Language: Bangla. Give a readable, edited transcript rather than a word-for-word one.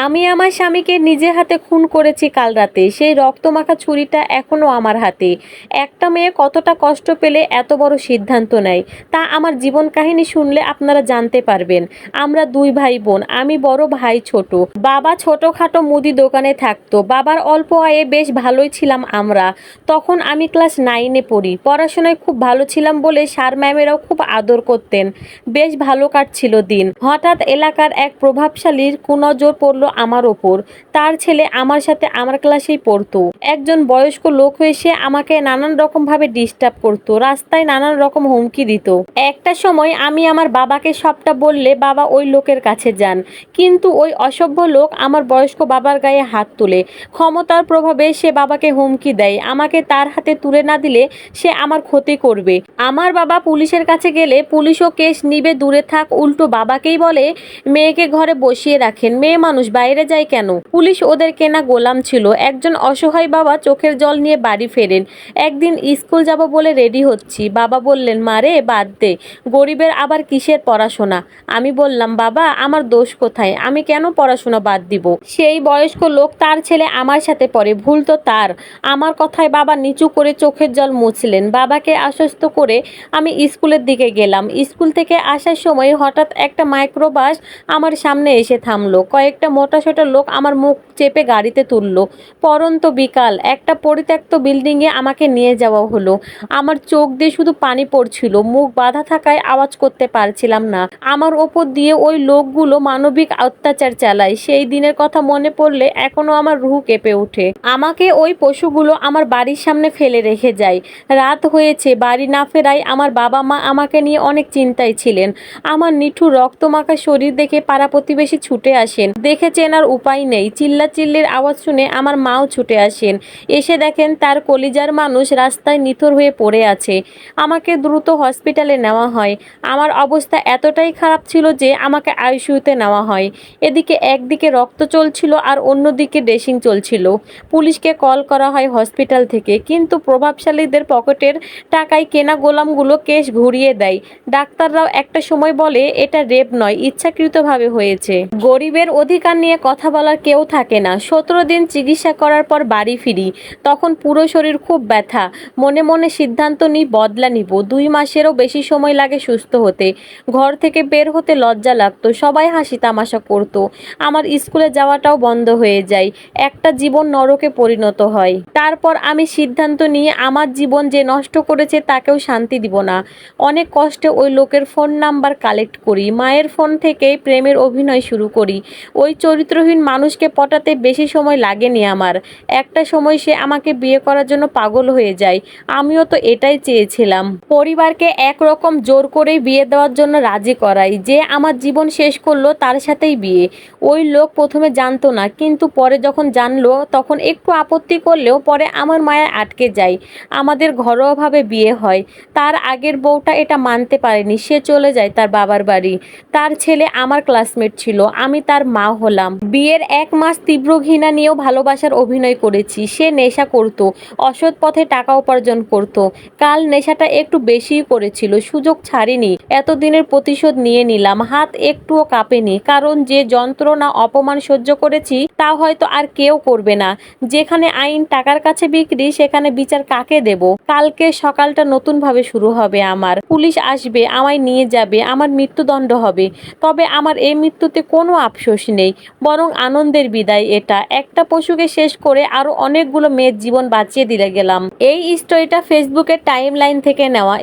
আমি আমার স্বামীকে নিজের হাতে খুন করেছি কাল রাতে। সেই রক্তমাখা ছুরিটা এখনো আমার হাতে। একটা মেয়ে কতটা কষ্ট পেলে এত বড় সিদ্ধান্ত নেয়, তা আমার জীবন কাহিনী শুনলে আপনারা জানতে পারবেন। আমরা দুই ভাই বোন, আমি বড়, ভাই ছোট। বাবা ছোটখাটো মুদি দোকানে থাকতো। বাবার অল্প আয়ে বেশ ভালোই ছিলাম আমরা। তখন আমি ক্লাস 9-এ পড়ি। পড়াশোনায় খুব ভালো ছিলাম বলে স্যার ম্যামেরাও খুব আদর করতেন। বেশ ভালো কাটছিল দিন। হঠাৎ এলাকার এক প্রভাবশালীর কুনজর পড়লো আমার ওপর। তার ছেলে আমার সাথে আমার ক্লাসেই পড়তো। একজন বয়স্ক লোক এসে আমাকে নানান রকম ভাবে ডিস্টার্ব করতো, রাস্তায় নানান রকম হুমকি দিত। একটা সময় আমি আমার বাবাকে সবটা বললে বাবা ওই লোকের কাছে যান, কিন্তু ওই অসভ্য লোক আমার বয়স্ক বাবার গায়ে হাত তুলে। ক্ষমতার প্রভাবে সে বাবাকে হুমকি দেয়, আমাকে তার হাতে তুলে না দিলে সে আমার ক্ষতি করবে। আমার বাবা পুলিশের কাছে গেলে পুলিশও কেস নিবে, দূরে থাক, উল্টো বাবাকেই বলে মেয়েকে ঘরে বসিয়ে রাখেন, মেয়ে মানুষ বাইরে যায় কেন। পুলিশ ওদের কেনা গোলাম ছিল। একজন অসহায় বাবা চোখের জল নিয়ে বাড়ি ফেরেন। একদিন স্কুল যাব বলে রেডি হচ্ছি, বাবা বললেন, মারে বাদ দে, গরিবের আবার কিসের পড়াশোনা। আমি বললাম, বাবা আমার দোষ কোথায়, আমি কেন পড়াশোনা বাদ দিব? সেই বয়স্ক লোক তার ছেলে আমার সাথে পড়ে, ভুল তো তার। আমার কথায় বাবা নিচু করে চোখের জল মুছলেন। বাবাকে আশ্বস্ত করে আমি স্কুলের দিকে গেলাম। স্কুল থেকে আসার সময় হঠাৎ একটা মাইক্রোবাস আমার সামনে এসে থামলো। কয়েকটা মোটাসোটা লোক আমার মুখ চেপে গাড়িতে তুললো। পরন্ত বিকাল, একটা পরিত্যক্ত বিল্ডিংয়ে আমাকে নিয়ে যাওয়া হলো। আমার চোখ দিয়ে শুধু পানি পড়ছিল, মুখ বাঁধা থাকায় আওয়াজ করতে পারছিলাম না। আমার ওপর দিয়ে ওই লোকগুলো মানবিক অত্যাচার চালায়। সেই দিনের কথা মনে পড়লে এখনো আমার রুহ কেঁপে ওঠে। আমাকে ওই পশুগুলো আমার বাড়ির সামনে ফেলে রেখে যায়। রাত হয়েছে, বাড়ি না ফেরায় আমার বাবা মা আমাকে নিয়ে অনেক চিন্তায় ছিলেন। আমার নিঠুর রক্তমাখা শরীর দেখে পাড়া প্রতিবেশী ছুটে আসেন। দেখে চেনার উপায় নেই। চিল্লাচিল্লির আওয়াজ শুনে আমার মাও ছুটে আসেন। এসে দেখেন তার কলিজার মানুষ রাস্তায় নিথর হয়ে পড়ে আছে। আমাকে দ্রুত হসপিটালে নেওয়া হয়। আমার অবস্থা এতটাই খারাপ ছিল যে আমাকে আইসিইউতে নেওয়া হয়। এদিকে একদিকে রক্ত চলছিল আর অন্যদিকে ড্রেসিং চলছিল। পুলিশকে কল করা হয় হসপিটাল থেকে, কিন্তু প্রভাবশালীদের পকেটের টাকায় কেনা গোলামগুলো কেস ঘুরিয়ে দেয়। ডাক্তাররাও একটা সময় বলে এটা রেপ নয়, ইচ্ছাকৃতভাবে হয়েছে। গরিবের অধিকার নিয়ে কথা বলার কেউ থাকে না। 17 দিন চিকিৎসা করার পর বাড়ি ফিরি। তখন পুরো শরীর খুব ব্যথা। মনে মনে সিদ্ধান্ত নিই বদলা নিব। 2 মাসেরও বেশি সময় লাগে সুস্থ হতে। ঘর থেকে বের হতে লজ্জা লাগতো, সবাই হাসি তামাশা করতো। আমার স্কুলে যাওয়াটাও বন্ধ হয়ে যায়। একটা জীবন নরকে পরিণত হয়। তারপর আমি সিদ্ধান্ত নিয়ে আমার জীবন যে নষ্ট করেছে তাকেও শান্তি দিব না। অনেক কষ্টে ওই লোকের ফোন নাম্বার কালেক্ট করি। মায়ের ফোন থেকেই প্রেমের অভিনয় শুরু করি। ওই চরিত্রহীন মানুষকে পটাতে বেশি সময় লাগেনি আমার। একটা সময় সে আমাকে বিয়ে করার জন্য পাগল হয়ে যায়। আমিও তো এটাই চেয়েছিলাম। পরিবারকে একরকম জোর করেই বিয়ে দেওয়ার জন্য রাজি করাই। যে আমার জীবন শেষ করলো তার সাথেই বিয়ে। ওই লোক প্রথমে জানতো না, কিন্তু পরে যখন জানলো তখন একটু আপত্তি করলেও পরে আমার মায়া আটকে যায়। আমাদের ঘরোয়াভাবে বিয়ে হয়। তার আগের বউটা এটা মানতে পারেনি, সে চলে যায় তার বাবার বাড়ি। তার ছেলে আমার ক্লাসমেট ছিল, আমি তার মা হলাম। বিয়ের 1 মাস তীব্র ঘৃণা নিয়েও ভালোবাসার অভিনয় করেছি। সে নেশা করত, অসৎ পথে টাকা উপার্জন করত। কাল নেশাটা একটু বেশিই করেছিল, সুযোগ ছাড়িনি। এতদিনের প্রতিশোধ নিয়ে নিলাম। হাত একটুও কাঁপেনি, কারণ যে যন্ত্রণা অপমান সহ্য করেছি তা হয়তো আর কেউ করবে না। যেখানে আইন টাকার কাছে বিক্রি, সেখানে বিচার কাকে দেব? কালকে সকালটা নতুন ভাবে শুরু হবে আমার। পুলিশ আসবে, আমায় নিয়ে যাবে, আমার মৃত্যুদণ্ড হবে। তবে আমার এই মৃত্যুতে কোনো আফসোস নেই, বরং আনন্দের বিদায় এটা। একটা পশুকে শেষ করে আরো অনেকগুলো মেয়ের জীবন বাঁচিয়ে দিলে গেলাম। এই স্টোরিটা ফেসবুকের টাইমলাইন থেকে নেওয়া।